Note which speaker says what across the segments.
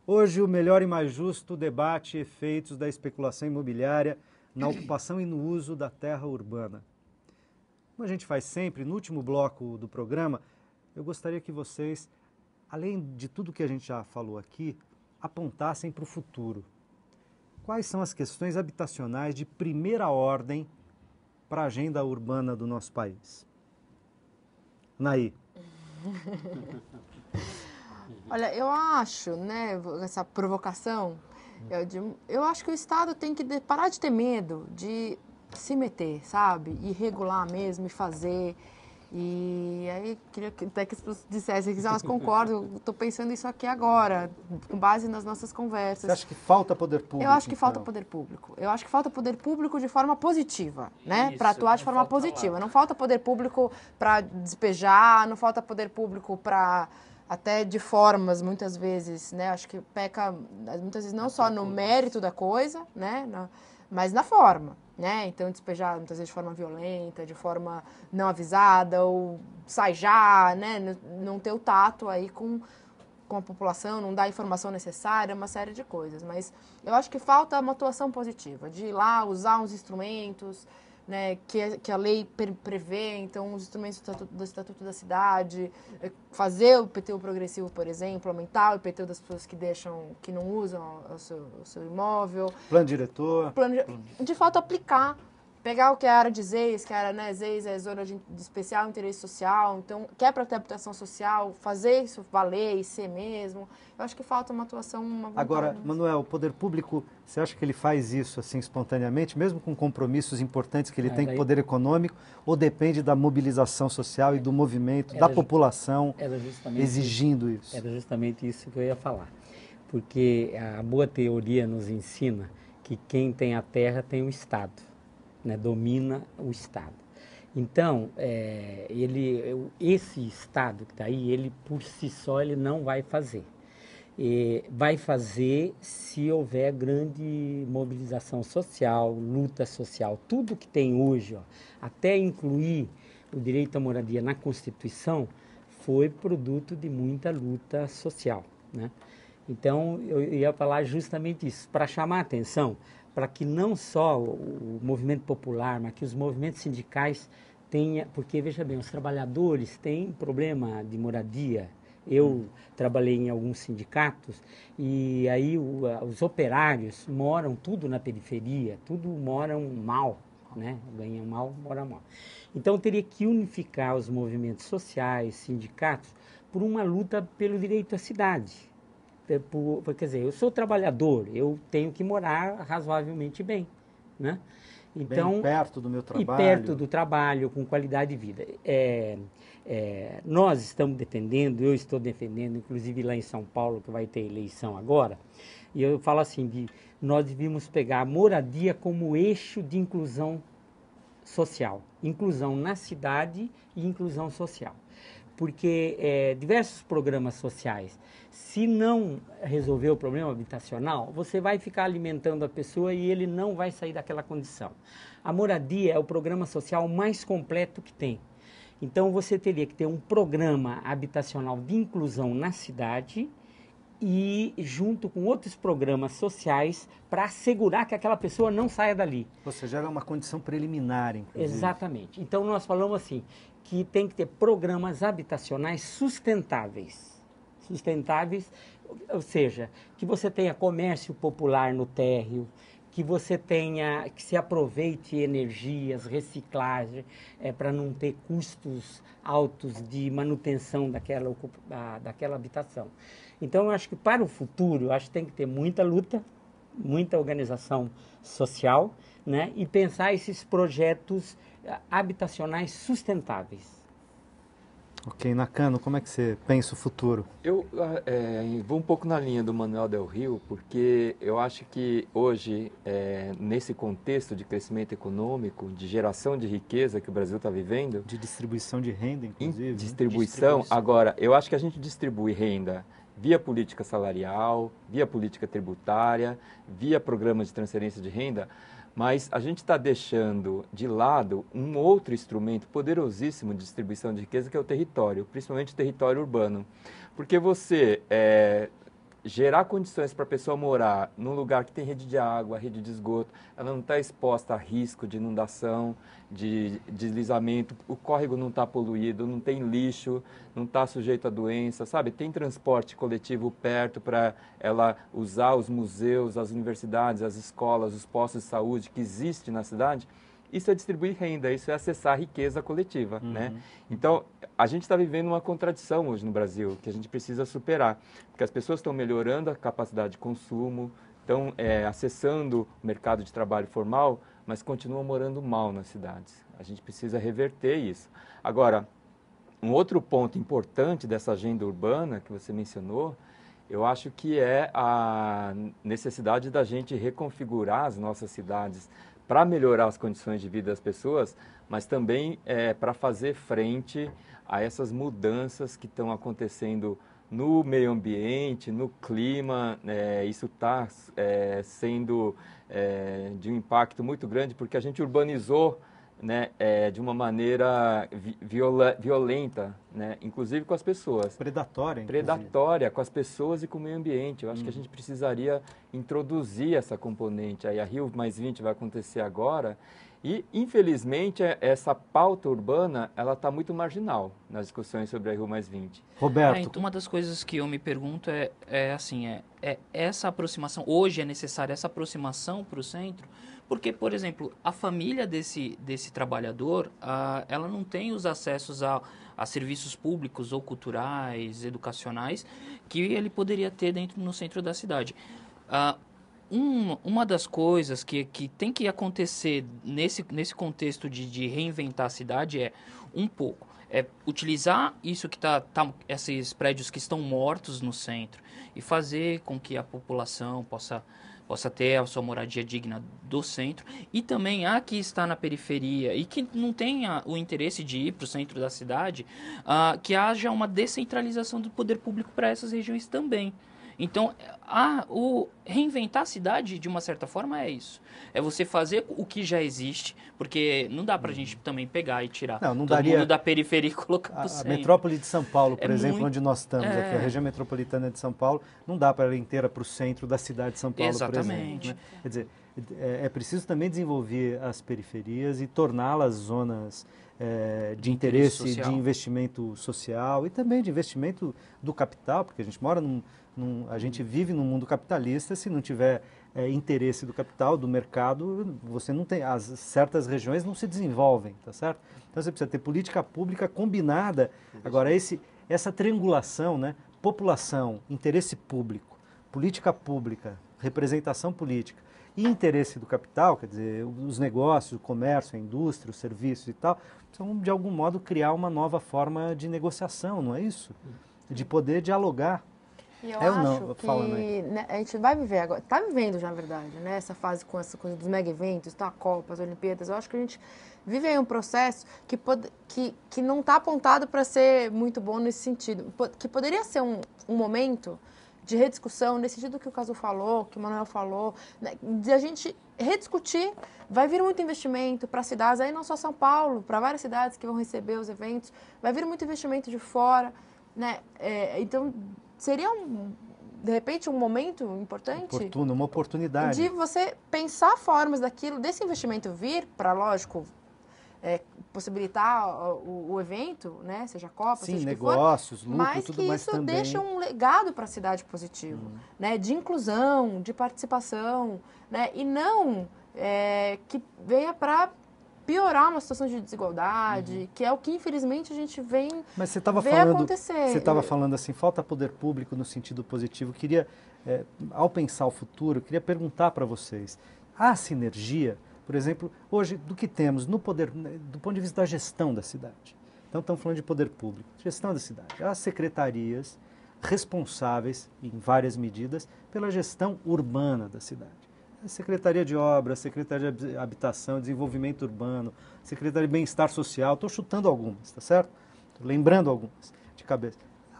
Speaker 1: Hoje, o melhor e mais justo debate efeitos da especulação imobiliária na ocupação e no uso da terra urbana. Como a gente faz sempre, no último bloco do programa, eu gostaria que vocês, além de tudo que a gente já falou aqui, apontassem para o futuro. Quais são as questões habitacionais de primeira ordem para a agenda urbana do nosso país? Naí.
Speaker 2: Olha, eu acho, né, essa provocação, eu acho que o Estado tem que parar de ter medo de se meter, sabe? E regular mesmo, e fazer. E aí, queria até que as pessoas dissessem que elas concordam, estou pensando isso aqui agora, com base nas nossas conversas.
Speaker 1: Você acha que falta poder público?
Speaker 2: Eu acho que falta poder público. Eu acho que falta poder público de forma positiva, né? Para atuar de forma positiva. Não falta poder público para despejar, não falta poder público para até de formas, muitas vezes, né? Acho que peca, muitas vezes, não só no mérito da coisa, né? Mas na forma, né? Então, despejar, muitas vezes, de forma violenta, de forma não avisada, ou sai já, né? Não ter o tato aí com a população, não dar a informação necessária, uma série de coisas. Mas eu acho que falta uma atuação positiva, de ir lá, usar uns instrumentos, né, que a lei prevê, então os instrumentos do Estatuto da Cidade, fazer o IPTU progressivo, por exemplo, aumentar o IPTU das pessoas que não usam o seu imóvel.
Speaker 1: Plano diretor.
Speaker 2: De fato, aplicar. Pegar o que é a área de ZEIS, que era, né, ZEIS é zona de especial interesse social, então, quer para ter habitação social, fazer isso valer e ser mesmo. Eu acho que falta uma atuação, uma vontade.
Speaker 1: Agora, Manuel, o poder público, você acha que ele faz isso assim espontaneamente, mesmo com compromissos importantes que ele tem com o poder econômico, ou depende da mobilização social e do movimento da população exigindo isso?
Speaker 3: Era justamente isso que eu ia falar. Porque a boa teoria nos ensina que quem tem a terra tem o Estado. Né, domina o Estado. Então, esse Estado que está aí, ele por si só ele não vai fazer. Vai fazer se houver grande mobilização social, luta social. Tudo que tem hoje, ó, até incluir o direito à moradia na Constituição, foi produto de muita luta social, né? Então, eu ia falar justamente isso, para chamar a atenção, para que não só o movimento popular, mas que os movimentos sindicais tenham, porque, veja bem, os trabalhadores têm problema de moradia. Eu trabalhei em alguns sindicatos e aí os operários moram tudo na periferia, tudo moram mal, né? Ganham mal, moram mal. Então, teria que unificar os movimentos sociais, sindicatos, por uma luta pelo direito à cidade. Quer dizer, eu sou trabalhador, eu tenho que morar razoavelmente bem, né? Então,
Speaker 1: bem perto do meu trabalho.
Speaker 3: E perto do trabalho, com qualidade de vida. Nós estamos defendendo, eu estou defendendo, inclusive lá em São Paulo, que vai ter eleição agora, e eu falo assim, nós devíamos pegar a moradia como eixo de inclusão social. Inclusão na cidade e inclusão social. Porque diversos programas sociais, se não resolver o problema habitacional, você vai ficar alimentando a pessoa e ele não vai sair daquela condição. A moradia é o programa social mais completo que tem. Então, você teria que ter um programa habitacional de inclusão na cidade e junto com outros programas sociais para assegurar que aquela pessoa não saia dali.
Speaker 1: Ou seja, era uma condição preliminar, inclusive.
Speaker 3: Exatamente. Então, nós falamos assim, que tem que ter programas habitacionais sustentáveis. Sustentáveis, ou seja, que você tenha comércio popular no térreo, que você tenha, que se aproveite energias, reciclagem, para não ter custos altos de manutenção daquela habitação. Então, eu acho que para o futuro, eu acho que tem que ter muita luta, muita organização social, né, e pensar esses projetos habitacionais sustentáveis.
Speaker 1: Ok, Nakano, como é que você pensa o futuro?
Speaker 4: Eu vou um pouco na linha do Manuel Del Rio, porque eu acho que hoje, nesse contexto de crescimento econômico, de geração de riqueza que o Brasil está vivendo...
Speaker 1: De distribuição de renda, inclusive.
Speaker 4: Distribuição. Agora, eu acho que a gente distribui renda via política salarial, via política tributária, via programas de transferência de renda, mas a gente está deixando de lado um outro instrumento poderosíssimo de distribuição de riqueza, que é o território, principalmente o território urbano. Porque você gerar condições para a pessoa morar num lugar que tem rede de água, rede de esgoto, ela não está exposta a risco de inundação, de deslizamento, o córrego não está poluído, não tem lixo, não está sujeito a doença, sabe? Tem transporte coletivo perto para ela usar os museus, as universidades, as escolas, os postos de saúde que existem na cidade. Isso é distribuir renda, isso é acessar a riqueza coletiva, né? Então, a gente está vivendo uma contradição hoje no Brasil, que a gente precisa superar, porque as pessoas estão melhorando a capacidade de consumo, estão acessando o mercado de trabalho formal, mas continuam morando mal nas cidades. A gente precisa reverter isso. Agora, um outro ponto importante dessa agenda urbana que você mencionou, eu acho que é a necessidade da gente reconfigurar as nossas cidades para melhorar as condições de vida das pessoas, mas também para fazer frente a essas mudanças que estão acontecendo no meio ambiente, no clima. Isso está sendo de um impacto muito grande, porque a gente urbanizou, né, de uma maneira violenta, né, inclusive com as pessoas.
Speaker 1: Predatória,
Speaker 4: Predatória com as pessoas e com o meio ambiente. Eu acho que a gente precisaria introduzir essa componente. Aí a Rio+20 vai acontecer agora e, infelizmente, essa pauta urbana ela está muito marginal nas discussões sobre a Rio+20.
Speaker 1: Roberto.
Speaker 5: Então, uma das coisas que eu me pergunto é essa aproximação, hoje é necessária essa aproximação para o centro, porque, por exemplo, a família desse trabalhador, ela não tem os acessos a serviços públicos ou culturais, educacionais, que ele poderia ter no centro da cidade. Uma das coisas que tem que acontecer nesse contexto de reinventar a cidade utilizar isso que esses prédios que estão mortos no centro e fazer com que a população possa ter a sua moradia digna do centro, e também a que está na periferia e que não tenha o interesse de ir para o centro da cidade, que haja uma descentralização do poder público para essas regiões também. Então, o reinventar a cidade, de uma certa forma, é isso. É você fazer o que já existe, porque não dá para a gente também pegar e tirar
Speaker 1: não
Speaker 5: todo
Speaker 1: daria...
Speaker 5: mundo da periferia e colocar para o centro.
Speaker 1: A metrópole de São Paulo, por exemplo, onde nós estamos aqui, a região metropolitana de São Paulo, não dá para ela inteira para o centro da cidade de São Paulo,
Speaker 5: exatamente,
Speaker 1: por exemplo. Né? Quer dizer, é preciso também desenvolver as periferias e torná-las zonas de interesse, social, de investimento social e também de investimento do capital, porque a gente mora a gente vive num mundo capitalista. Se não tiver interesse do capital, do mercado, você não tem, certas regiões não se desenvolvem, tá certo? Então você precisa ter política pública combinada. Agora, essa triangulação, né? População, interesse público, política pública, representação política e interesse do capital, quer dizer, os negócios, o comércio, a indústria, os serviços e tal, precisam de algum modo criar uma nova forma de negociação, não é isso? De poder dialogar.
Speaker 2: E eu acho que a gente vai viver agora, está vivendo já, na verdade, né, essa fase com essa coisa dos mega eventos, a Copa, as Olimpíadas. Eu acho que a gente vive aí um processo que não está apontado para ser muito bom nesse sentido, que poderia ser um momento de rediscussão, nesse sentido que o Cazu falou, que o Manuel falou, né, de a gente rediscutir. Vai vir muito investimento para cidades, aí não só São Paulo, para várias cidades que vão receber os eventos, vai vir muito investimento de fora, né? Então, seria, de repente, um momento importante.
Speaker 1: Oportuno, uma oportunidade.
Speaker 2: De você pensar formas desse investimento vir para, lógico, possibilitar o evento, né? Seja a Copa,
Speaker 1: sim,
Speaker 2: seja
Speaker 1: negócios,
Speaker 2: lucro,
Speaker 1: mas tudo,
Speaker 2: que
Speaker 1: mas
Speaker 2: isso
Speaker 1: também
Speaker 2: deixa um legado para a cidade positivo, né? De inclusão, de participação, né? E não que venha para piorar uma situação de desigualdade, que é o que, infelizmente, a gente vê acontecer.
Speaker 1: Você estava falando assim, falta poder público no sentido positivo. Queria, ao pensar o futuro, queria perguntar para vocês, há sinergia, por exemplo, hoje, do que temos no poder, do ponto de vista da gestão da cidade? Então, estamos falando de poder público, gestão da cidade. Há secretarias responsáveis, em várias medidas, pela gestão urbana da cidade. A Secretaria de Obras, Secretaria de Habitação, Desenvolvimento Urbano, Secretaria de Bem-Estar Social, estou chutando algumas, tá certo? Estou lembrando algumas de cabeça.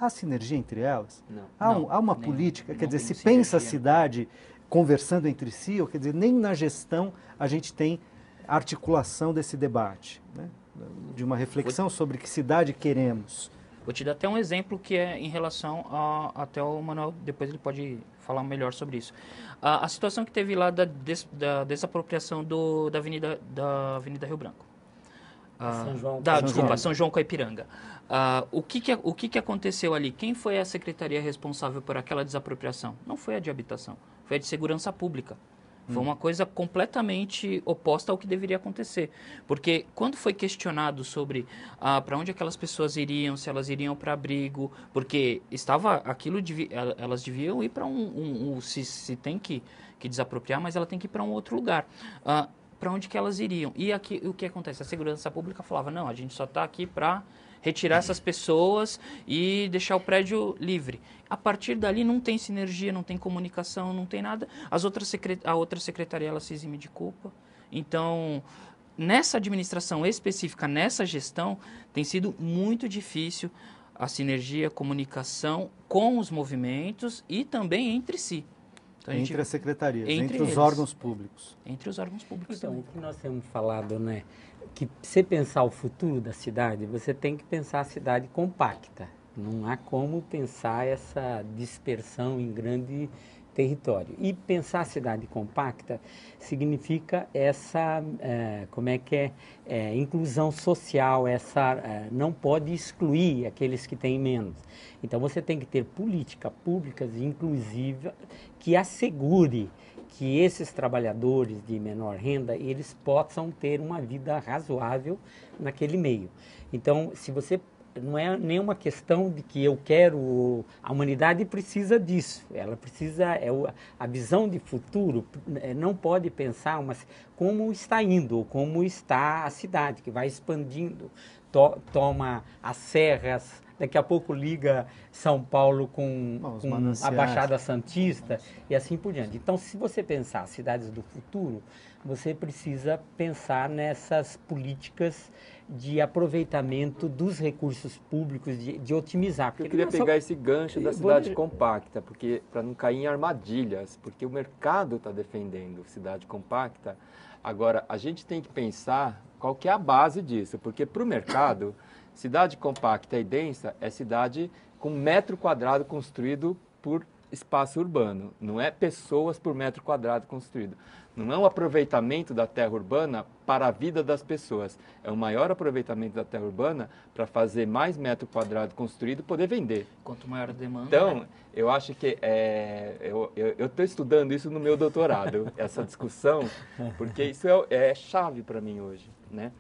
Speaker 1: Há sinergia entre elas?
Speaker 5: Não.
Speaker 1: Há uma política, quer dizer, se pensa a cidade conversando entre si, ou quer dizer, nem na gestão a gente tem articulação desse debate, né? De uma reflexão sobre que cidade queremos.
Speaker 5: Vou te dar até um exemplo que é em relação até o Manuel, depois ele pode falar melhor sobre isso. A situação que teve lá da desapropriação da Avenida Rio Branco. São João Caipiranga. O que aconteceu ali? Quem foi a secretaria responsável por aquela desapropriação? Não foi a de habitação, foi a de segurança pública. Foi uma coisa completamente oposta ao que deveria acontecer. Porque quando foi questionado sobre para onde aquelas pessoas iriam, se elas iriam para abrigo, porque elas deviam ir para se tem que desapropriar, mas ela tem que ir para um outro lugar. Para onde que elas iriam? E aqui, o que acontece? A segurança pública falava, não, a gente só está aqui para retirar essas pessoas e deixar o prédio livre. A partir dali não tem sinergia, não tem comunicação, não tem nada. A outra secretaria, ela se exime de culpa. Então, nessa administração específica, nessa gestão, tem sido muito difícil a sinergia, a comunicação com os movimentos e também entre si.
Speaker 1: Então, entre as secretarias, entre os
Speaker 5: eles,
Speaker 1: órgãos públicos.
Speaker 5: Entre os órgãos públicos
Speaker 3: então,
Speaker 5: também.
Speaker 3: o que nós temos falado, né? Que você pensar o futuro da cidade, você tem que pensar a cidade compacta. Não há como pensar essa dispersão em grande território. E pensar a cidade compacta significa essa, inclusão social, não pode excluir aqueles que têm menos. Então você tem que ter políticas públicas inclusivas que assegure que esses trabalhadores de menor renda, eles possam ter uma vida razoável naquele meio. Então, se você não é nenhuma questão de que eu quero, a humanidade precisa disso, ela precisa, a visão de futuro não pode pensar como está indo, ou como está a cidade, que vai expandindo, toma as serras, daqui a pouco liga São Paulo com a Baixada Santista e assim por diante. Então, se você pensar as cidades do futuro, você precisa pensar nessas políticas de aproveitamento dos recursos públicos, de otimizar.
Speaker 4: Eu queria pegar esse gancho da cidade compacta, porque para não cair em armadilhas, porque o mercado está defendendo cidade compacta. Agora, a gente tem que pensar qual que é a base disso, porque para o mercado, cidade compacta e densa é cidade com metro quadrado construído por espaço urbano, não é pessoas por metro quadrado construído. Não é um aproveitamento da terra urbana para a vida das pessoas. É o maior aproveitamento da terra urbana para fazer mais metro quadrado construído e poder vender.
Speaker 5: Quanto maior a demanda...
Speaker 4: Então, eu acho que eu estou estudando isso no meu doutorado, essa discussão, porque isso é chave para mim hoje, né?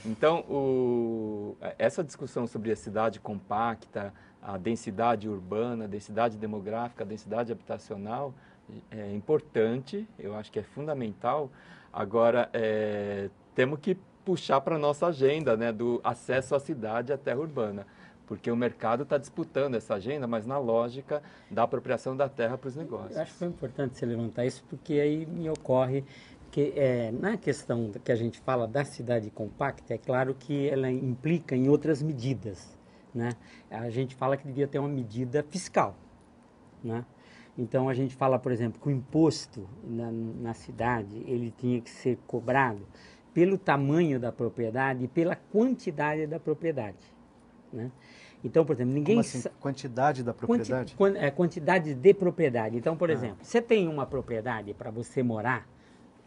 Speaker 4: Então, essa discussão sobre a cidade compacta, a densidade urbana, a densidade demográfica, a densidade habitacional, é importante, eu acho que é fundamental. Agora, temos que puxar para a nossa agenda, né, do acesso à cidade, à terra urbana, porque o mercado está disputando essa agenda, mas na lógica da apropriação da terra para os negócios.
Speaker 3: Eu acho que foi importante você levantar isso, porque aí me ocorre que na questão que a gente fala da cidade compacta, é claro que ela implica em outras medidas, né? A gente fala que devia ter uma medida fiscal, né? Então, a gente fala, por exemplo, que o imposto na cidade, ele tinha que ser cobrado pelo tamanho da propriedade e pela quantidade da propriedade, né? Então, por exemplo, ninguém...
Speaker 1: Como assim? Quantidade da propriedade?
Speaker 3: Quantidade de propriedade. Então, por exemplo, você tem uma propriedade para você morar,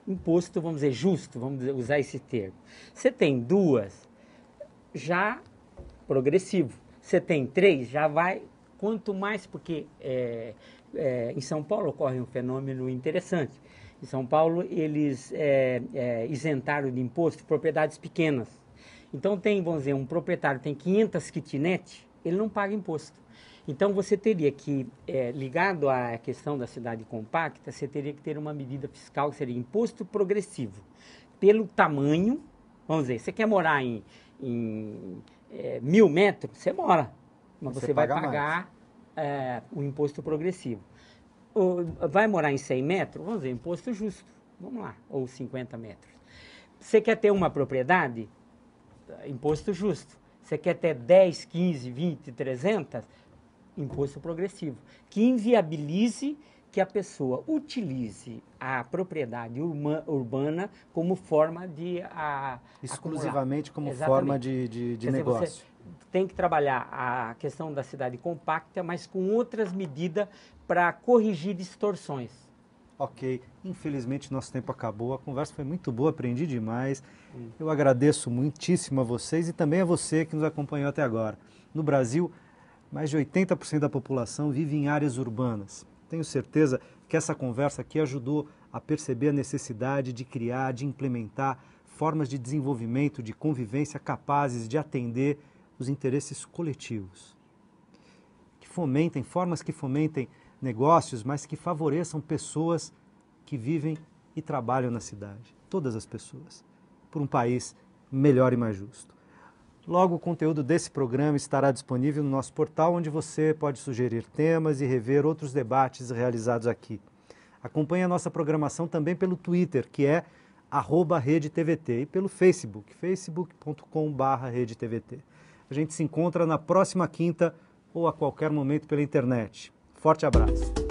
Speaker 3: imposto, vamos dizer, justo, vamos usar esse termo. Você tem 2, já progressivo. Você tem 3, já vai... Quanto mais, porque em São Paulo ocorre um fenômeno interessante. Em São Paulo, eles isentaram de imposto propriedades pequenas. Então, vamos dizer, um proprietário tem 500 kitnet, ele não paga imposto. Então, você teria que, ligado à questão da cidade compacta, você teria que ter uma medida fiscal que seria imposto progressivo. Pelo tamanho, vamos dizer, você quer morar em 1.000 metros, você mora. Mas você vai pagar o imposto progressivo. Vai morar em 100 metros, vamos dizer, imposto justo, vamos lá, ou 50 metros. Você quer ter uma propriedade, imposto justo. Você quer ter 10, 15, 20, 300, imposto progressivo. Que inviabilize que a pessoa utilize a propriedade urbana como forma de
Speaker 1: exclusivamente como
Speaker 3: Exatamente.
Speaker 1: forma de negócio.
Speaker 3: tem que trabalhar a questão da cidade compacta, mas com outras medidas para corrigir distorções.
Speaker 1: Ok, infelizmente nosso tempo acabou, a conversa foi muito boa, aprendi demais. Eu agradeço muitíssimo a vocês e também a você que nos acompanhou até agora. No Brasil, mais de 80% da população vive em áreas urbanas. Tenho certeza que essa conversa aqui ajudou a perceber a necessidade de criar, de implementar formas de desenvolvimento, de convivência capazes de atender os interesses coletivos. Que fomentem, formas que fomentem negócios, mas que favoreçam pessoas que vivem e trabalham na cidade. Todas as pessoas. Por um país melhor e mais justo. Logo, o conteúdo desse programa estará disponível no nosso portal, onde você pode sugerir temas e rever outros debates realizados aqui. Acompanhe a nossa programação também pelo Twitter, que é @RedeTVT, e pelo Facebook, facebook.com/RedeTVT. A gente se encontra na próxima quinta ou a qualquer momento pela internet. Forte abraço.